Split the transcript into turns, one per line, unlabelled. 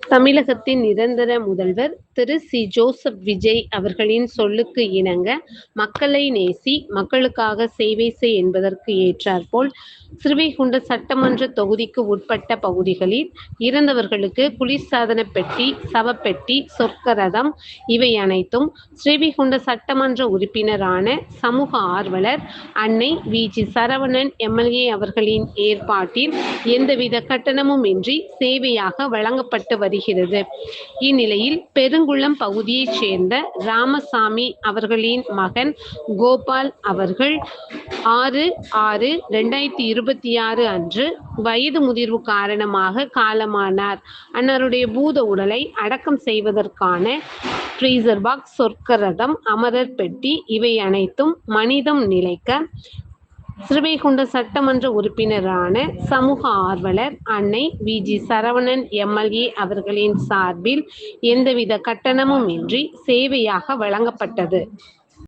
தமிழகத்தின் நிரந்தர முதல்வர் திரு சி. ஜோசப் விஜய் அவர்களின் சொல்லுக்கு இணங்க மக்களை நேசி, மக்களுக்காக சேவை செய் என்பதற்கு ஏற்றாற்போல் ஸ்ரீவைகுண்டம் சட்டமன்ற தொகுதிக்கு உட்பட்ட பகுதிகளில் இறந்தவர்களுக்கு குளிர்சாதன பெட்டி, சவப்பெட்டி, சொர்க்க ரதம் இவை அனைத்தும் ஸ்ரீவைகுண்டம் சட்டமன்ற உறுப்பினரான சமூக ஆர்வலர் அன்னை வி. ஜி. சரவணன் எம்.எல்.ஏ. அவர்களின் ஏற்பாட்டில் எந்தவித கட்டணமும் இன்றி சேவையாக வழங்கப்பட்டு வருகிறது. இந்நிலையில் பெருங்குளம் பகுதியைச் சேர்ந்த ராமசாமி அவர்களின் மகன் கோபால் அவர்கள் 6/6/2026 அன்று வயது முதிர்வு காரணமாக காலமானார். அன்னாருடைய பூத உடலை அடக்கம் செய்வதற்கான ஃப்ரீசர் பாக்ஸ், சொர்க்க ரதம், அமரர் பெட்டி இவை அனைத்தும் மனிதம் நிலைக்க ஸ்ரீவைகுண்டம் சட்டமன்ற உறுப்பினரான சமூக ஆர்வலர் அன்னை வி. ஜி. சரவணன் எம்.எல்.ஏ. அவர்களின் சார்பில் எந்தவித கட்டணமும் இன்றி சேவையாக வழங்கப்பட்டது.